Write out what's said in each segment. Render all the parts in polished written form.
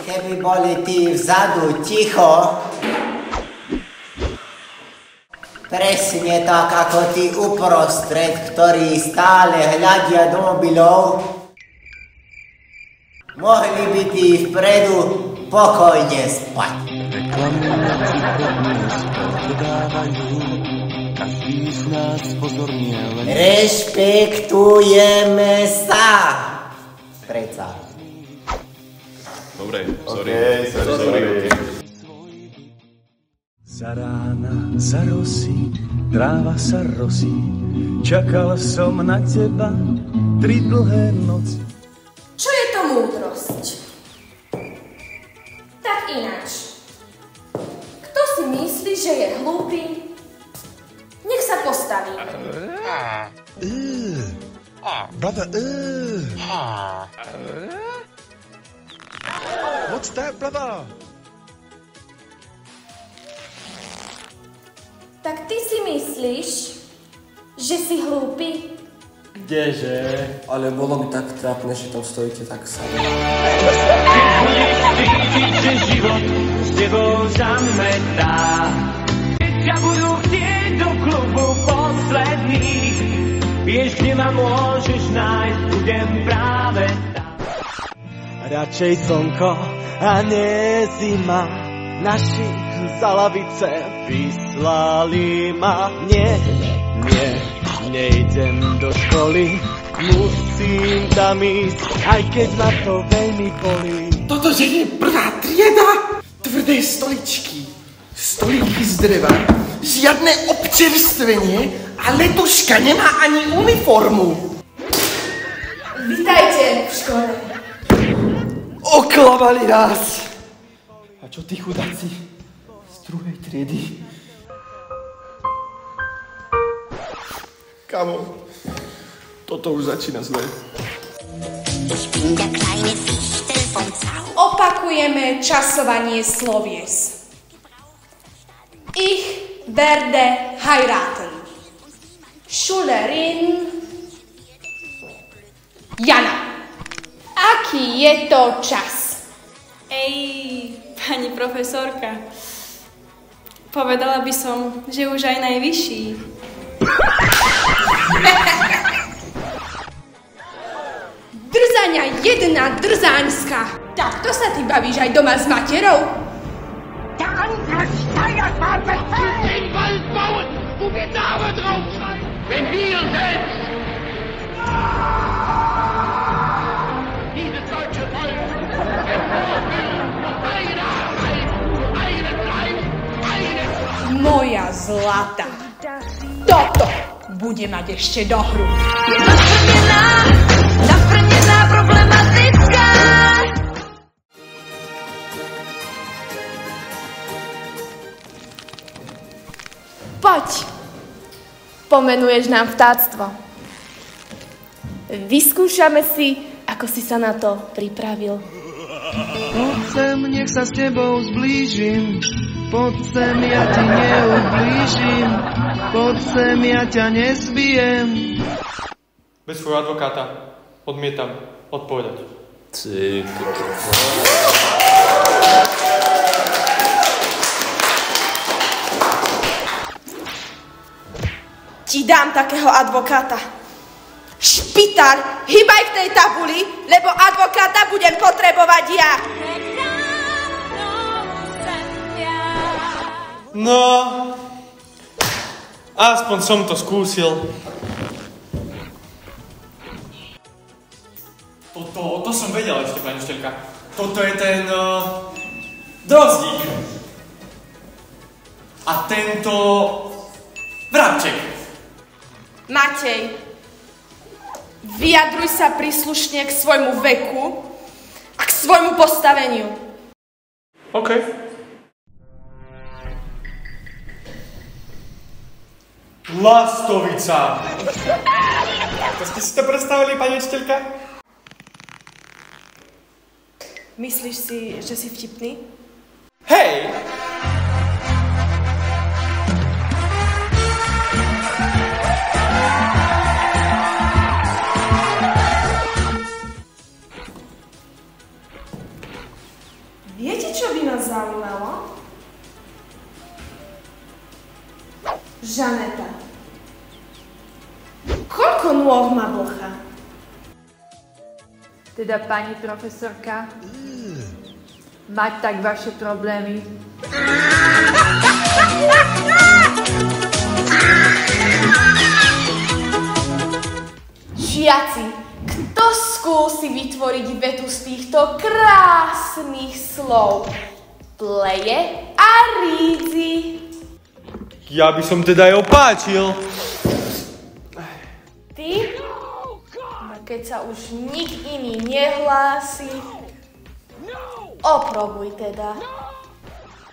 Keby boli tí vzadu ticho, presne tak ako tí uprostred, ktorí stále hľadia do mobilov, mohli by tí vpredu pokojne spať. Rešpektujeme sa. Preca. Dobre, sorry. Za rána, za rosy, tráva sa rosí, čakal som na teba 3 dlhé noci. Čo je to múdrosť? Tak ináč. Kto si myslí, že je hlúpy, nech sa postaví. Brother, what's that, brother? Tak ty si myslíš, že si hlúpy? Kdeže? Ale bolo by tak trápne, že tam stojíte tak sami. Cítiť, že život s tebou zametá. Keď ťa budú chcieť do klubu posledných, vieš, kde ma môžeš nájsť, budem práve tam. Radšej slnko a nie zima, naši za lavice vyslali ma. Nejdem do školy, musím tam ísť, aj keď ma to veľmi bolí. Toto že je prvá trieda, tvrdé stoličky, stolíky z dreva, žiadne občerstvenie a letuška nemá ani uniformu. Vitajte v škole. Oklamali nás. A čo tí chudáci z druhej triedy? Kamo, toto už začína zle. Opakujeme časovanie slovies. Ich werde heiraten. Schülerin Jana. Aký je to čas? Pani profesorka, povedala by som, že už aj najvyšší. Drzania jedna drzáňska. Tak to sa ty bavíš aj doma s materou? Der andere Steuerbahn möchte den Wald bauen, wo wir Namen draufschreiben. Wenn wir selbst dieses deutsche Volk eine Einheit, einen Leib, einen... Moja zlata. Toto bude mať ešte dohru. Naprnená problematická. Poď. Pomenuješ nám vtáctvo. Vyskúšame si, ako si sa na to pripravil. Poď sem, nech sa s tebou zblížim. Poď sem, ja ti neublížim. Poď sem, ja ťa nezbijem. Bez svojho advokáta odmietam odpovedať. Ti dám takého advokáta. Špitár, hýbaj v tej tabuli, lebo advokáta budem potrebovať ja. No, aspoň som to skúsil. To som vedel ešte, pani učiteľka. Toto je ten drozdík. A tento vrabček. Matej, vyjadruj sa príslušne k svojmu veku a k svojmu postaveniu. OK. Lastovica. To ste si to predstavili, pani učiteľka? Myslíš si, že si vtipný? Hej! zaujímalo? Žaneta. Koľko nôh má blcha? Teda, pani profesorka, mať tak vaše problémy. Žiaci, kto skúsi vytvoriť vetu z týchto krásnych slov? Pleje a rídzi. Ja by som teda aj opáčil. Ty? Keď sa už nik iný nehlási, oprobuj teda.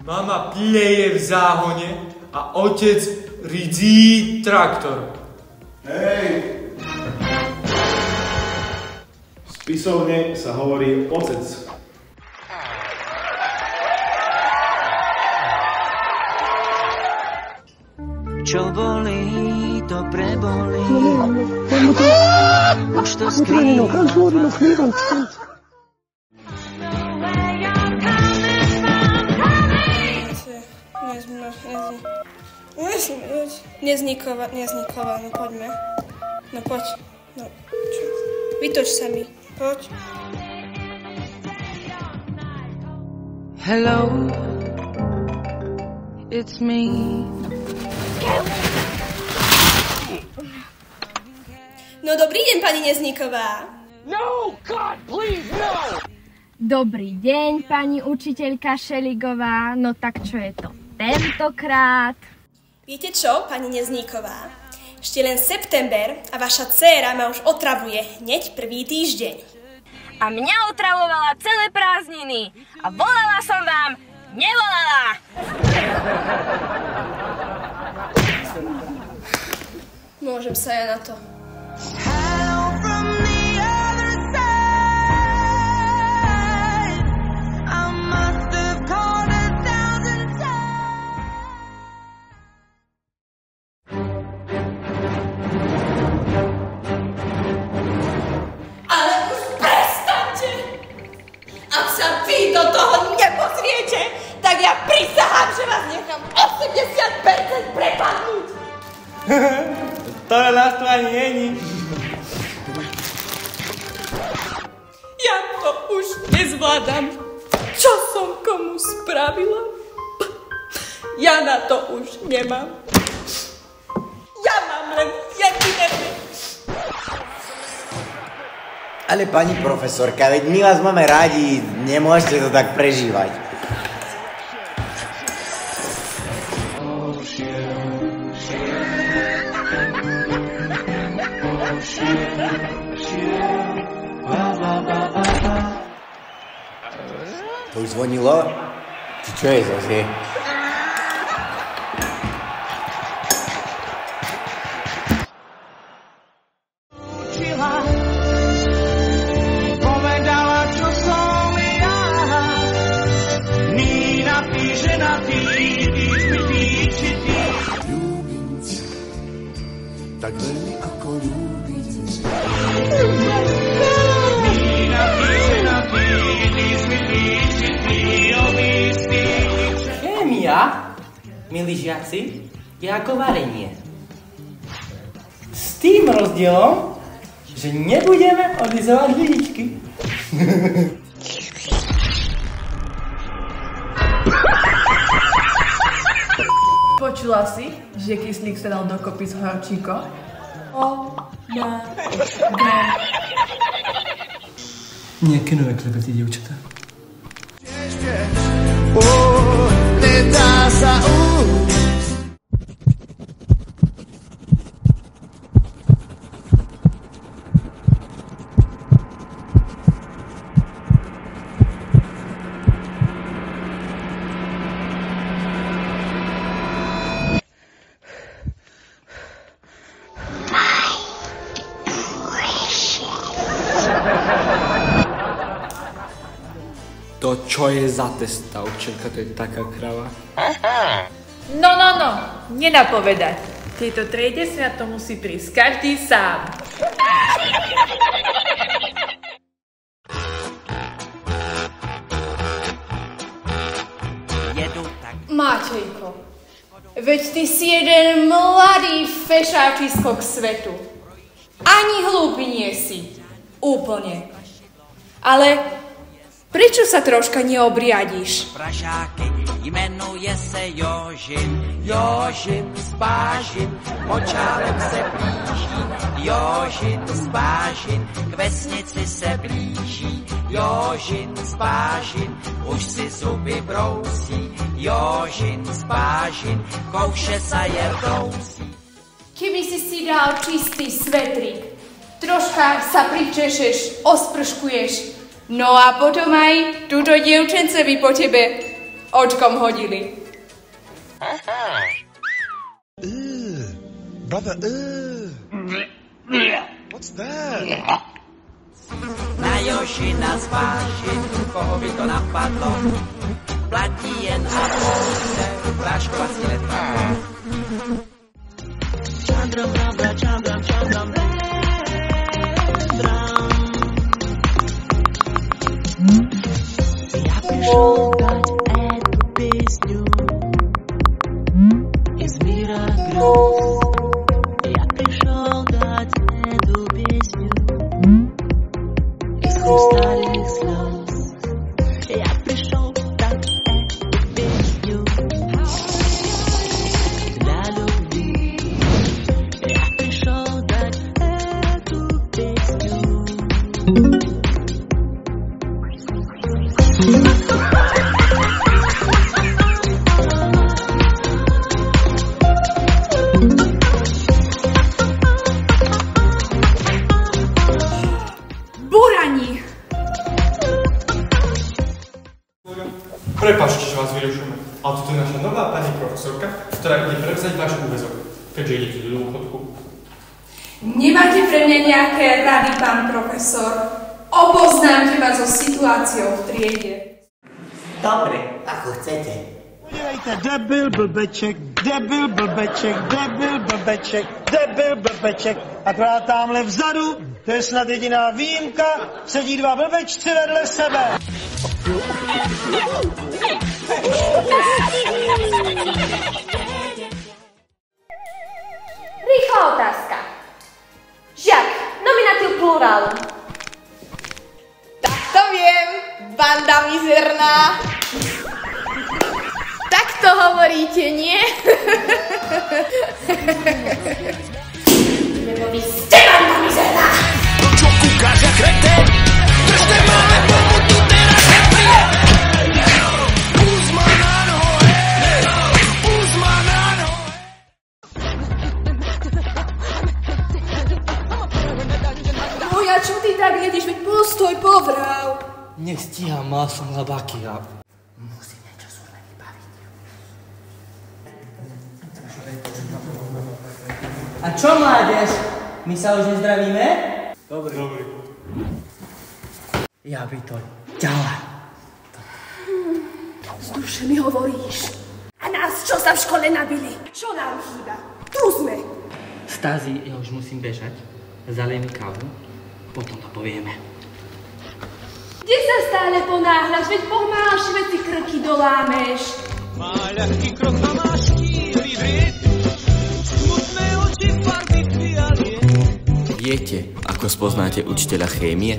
Mama pleje v záhone a otec ridzí traktor. Hej! V spisovne sa hovorí otec. Čo bolí, to prebolí. Už to skrýva. Nezniková, no poďme. No poď. No, čo? Vytoč sa mi. Poď. Hello, it's me. No dobrý deň, pani Nezniková. No, God, please, no! Dobrý deň, pani učiteľka Šeligová. No tak čo je to tentokrát? Viete čo, pani Nezníková? Ešte len september a vaša dcéra ma už otravuje hneď prvý týždeň. A mňa otravovala celé prázdniny. A volala som vám, nevolala. Môžem sa ja na to. Vy do toho nepozriete, tak ja prisahám, že vás nechám 80% prepadnúť. To na nás tu ani není. Ja to už nezvládam. Čo som komu spravila? Ja na to už nemám. Ja mám len jediné. Ale pani profesorka, veď my vás máme rádi, nemôžete to tak prežívať. To už zvonilo? Či čo je zase? Tak veľmi ako ľúbiť. Chémia, milí žiaci, je ako varenie. S tým rozdielom, že nebudeme odlizovať lyžičky. Počula si, že kyslík sa dal dokopy s horčíkom? Nejaké nové klebety, dievčatá. Nedá sa ujsť. To čo je za testa, učenka, to je taká krava. No, nenapovedať. V tejto triede sa na to musí prísť každý sám. Matejko, veď ty si jeden mladý fešáčisko k svetu. Ani hlúpy nie si. Úplne. Ale prečo sa troška neobriadíš? Pražáky, jmenuje se Jožin, Jožin z Bážin, počátek se blíží, Jožin z Bážin, k vesnici se blíží, Jožin z Bážin, už si zuby brousí, Jožin z Bážin, kouše sa je brousí. Keby si dal čistý svetrik, troška sa pričešeš, osprškuješ, no a potom aj túto dievčence by po tebe očkom hodili. Brother, what's that? Na Jožina z Bážin, koho by to napadlo, platí jen a pouze práškova si letadlo. Chandram, Chandram, Chandram, Chandram, я пришел дать эту песню из мира грез. Я пришел дать эту песню из хрустальных слез. Я пришел дать эту песню для любви. Я пришел дать эту песню. Burani! Prepáčte, že vás vyrušujeme, ale toto je naša nová pani profesorka, ktorá ide prevzať váš úväzok, keďže idete do dôchodku. Nemáte pre mňa nejaké rady, pán profesor? Oboznámte ma so situáciou v triede. Dobre, ako chcete. Podívejte, debil, blbeček, debil, blbeček, debil, blbeček, debil, blbeček. Akorát tamhle vzadu, to je snad jediná výjimka, sedí dva blbečci vedle sebe. Rýchla otázka. Žiak, nominatív plurálu. Tak to viem, banda mizerná. Tak to hovoríte, nie? Lebo vy ste banda mizerná. Čo kúkaš jak kretén? Držte ma, lebo mu tu teraz neprie. Púsť ma na nohe, púsť ma na nohe. Moja, čo ty tak jedeš, veď postoj, povrav. Nestíham, mal som labáky a... A čo, mládež? My sa už nezdravíme? Dobre. Ja by to ďalej. Z duše mi hovoríš. A nás čo sa v škole nabili? Čo nám chýba? Tu sme. Stázi, ja už musím bežať. Zalej mi kávu, potom to povieme. Kde sa stále ponáhľaš? Veď pomáš, veď si krky dolámeš. Má ľahký krok a má štíhly vred. Smutné oči farby fialie. Viete, ako spoznáte učiteľa chémie?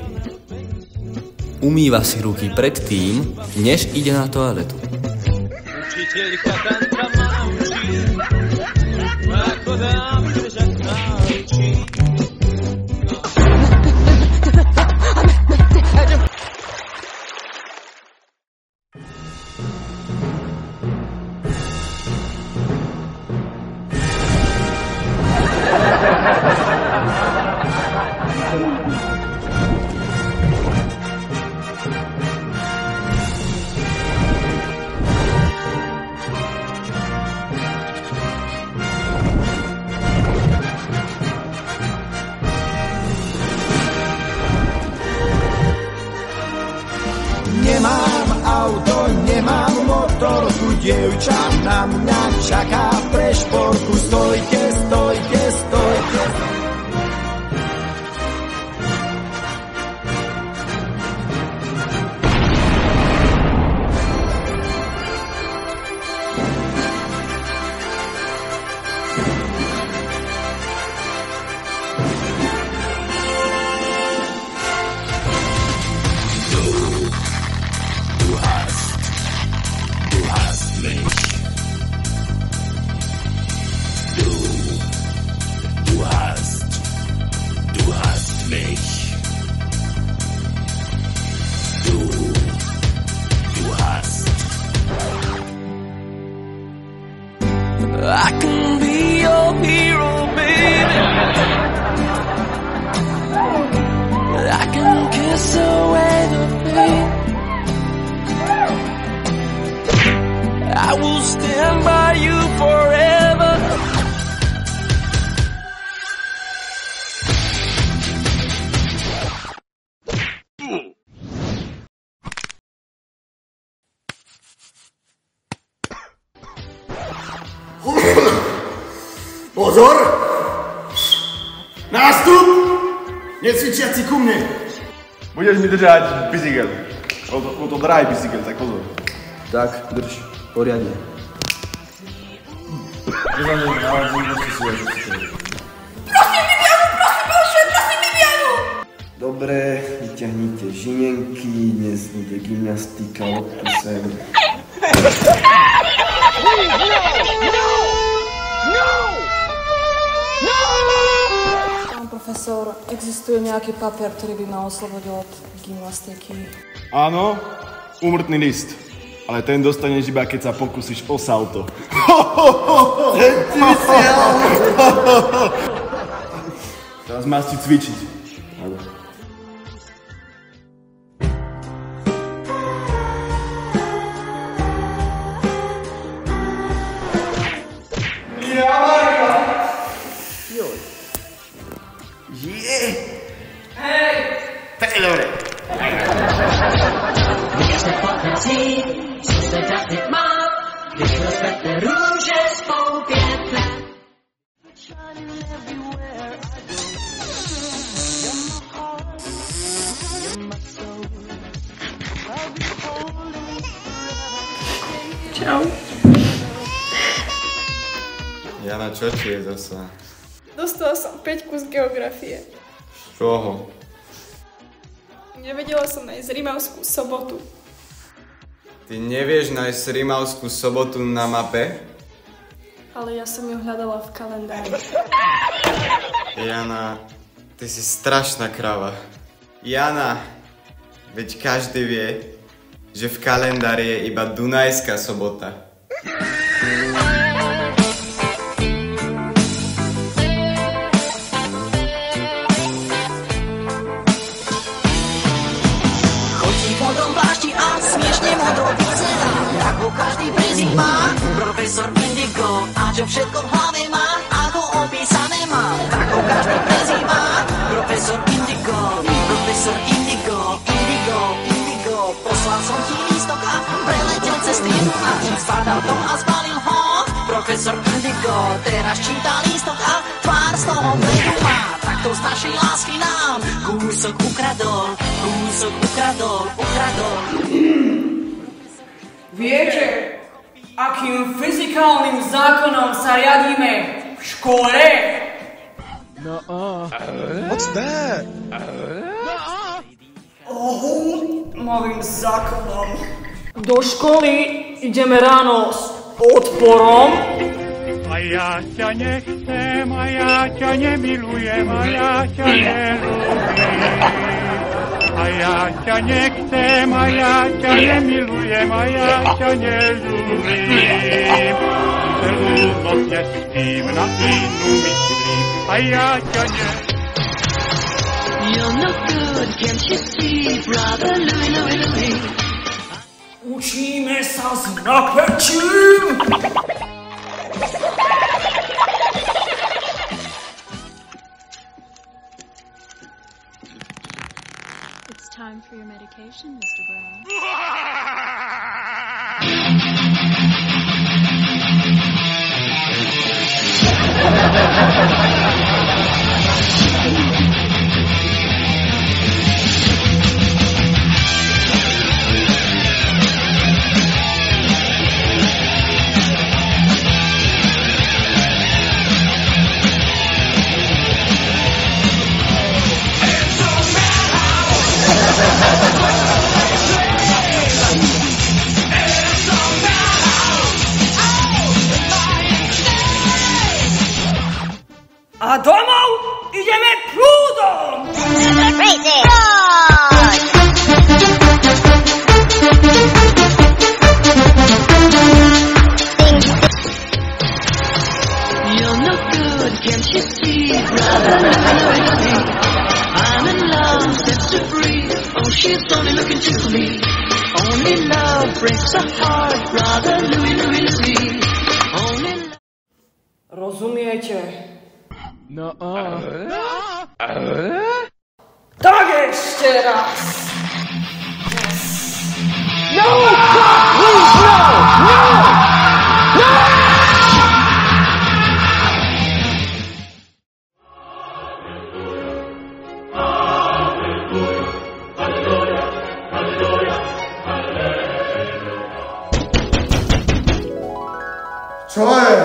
Umýva si ruky pred tým, než ide na toaletu. Učiteľka tantra ma učí, ako dám držať náručí. Nemám auto, nemám motor, tu dievča na mňa čaká pre športku. Stojte, stojte, stojte. chase away the pain. I will stand by you forever. Pozor! Nástup! Necvičiaci ku mne! Budeš mi držať bicykel. O to draj bicykel, tak pozor. Tak, drž. Poriadne. Dobre, vyťahnite žinenky, dnes bude gymnastika, loptu sem. Pán profesor, existuje nejaký papier, ktorý by ma oslobodil od gymnastiky? Áno, úmrtný list. Ale ten dostaneš iba, keď sa pokúsiš o salto. Teraz máš si cvičiť. Čau. Jana, čo ti je zasa? Dostala som 5 z geografie. Z čoho? Nevedela som nájsť Rimavskú Sobotu. Ty nevieš nájsť Rimavskú Sobotu na mape? Ale ja som ju hľadala v kalendári. Jana, ty si strašná krava. Jana, veď každý vie, že v kalendári je iba Dunajská Sobota. Chodí v modrom plášti a smiešne modro vyzerá, ako každý prezýva. Profesor Indigo, a čo všetko v hlave má, ako opísané má, ako každý prezýva. Profesor Indigo, profesor Indigo, Indigo, Indigo. Poslal som ti lístok a preletel cez trienu a zbadal to a zbalil ho. Profesor Indigo teraz číta lístok a tvár z toho bledu má. Takto z našej lásky nám kúsok ukradol, kúsok ukradol, ukradol. Viete, akým fyzikálnym zákonom sa riadíme v škole? No, what's that? Novým zákonom. Do školy ideme ráno s odporom. A ja ťa nechcem, a ja ťa nemilujem, a ja ťa nelúbim. A ja ťa nechcem, a ja ťa nemilujem, a ja ťa nelúbim. Celú noc nespím, na inú myslím, a ja ťa nelúbim. You're no good, can't you see, brother Louie, Louie, Louie. Učíme sa s napätím. It's time for your medication, Mr. Brown. A Oh, she's only looking to me. Only love breaks a heart, brother Louie, Louie, Louie. Only love... Rozumiete? No. Tak ešte raz. No! Please, no! No! No! Čo je?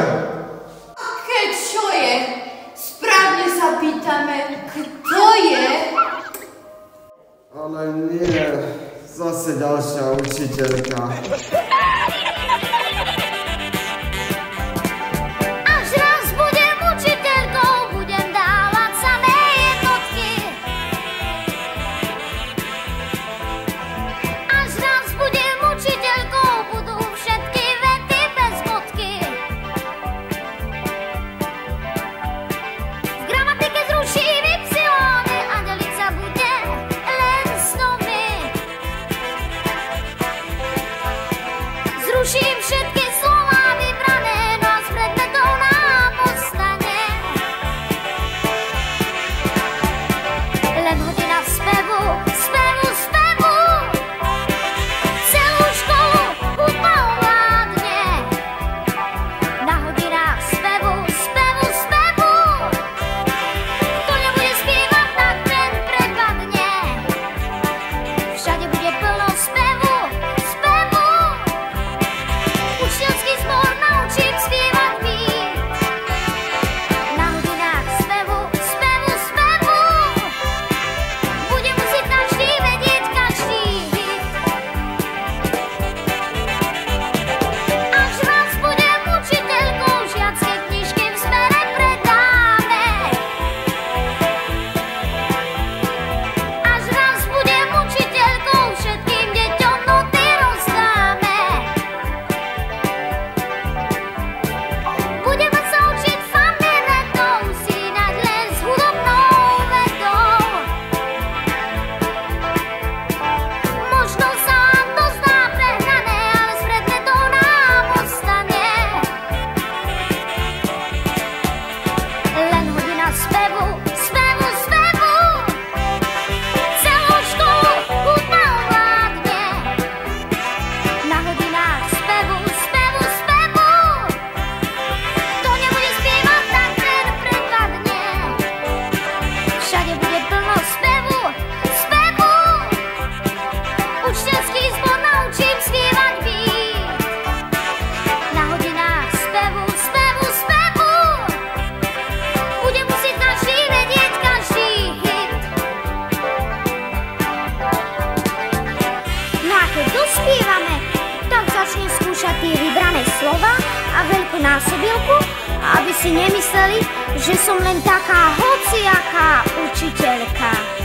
Keď čo je? Správne sa pýtame, kto je? Ale nie, zase ďalšia učiteľka. Až raz budem učiteľkou, budem dávať samé jednotky. Až raz budem učiteľkou, budú všetky vety bez bodky. V gramatike zruším ypsilony a deliť sa bude len snomy. Zruším všetky slova vybrané, no z predmetov nám ostane len hodina spevu, spevu, spevu. Celú školu hudba ovládne na hodinách spevu, spevu, spevu. Kto nebude spievať, tak ten prepadne. Všade bude plno spevu, spevu. Učiteľský zbor naučím spievať beat. Na hodinách spevu, spevu, spevu. Bude musieť každý vedieť každý hit. Až raz budem učiteľkou, žiacké knižky v smere predáme. Až raz budem učiteľkou, všetkým deťom noty rozdáme. Budeme sa učiť famiretou, sínať len s hudobnou vedou. Možno sa vám to zdá prehnané, ale z predmetov nám ostane len hodina spevu, spevu, spevu. Celú školu hudba ovládne na hodinách spevu, spevu, spevu. Kto nebude spievať, tak ten prepadne. Všade bude plno spevu, spevu. Učiteľský zbor naučím spievať beat. Na hodinách spevu, spevu, spevu. Bude musieť každý vedieť každý hit. No a keď dospievame, tak začnem skúšať tie vybrané slova a veľkú násobilku, aby si nemysleli, že som len taká hociaká učiteľka.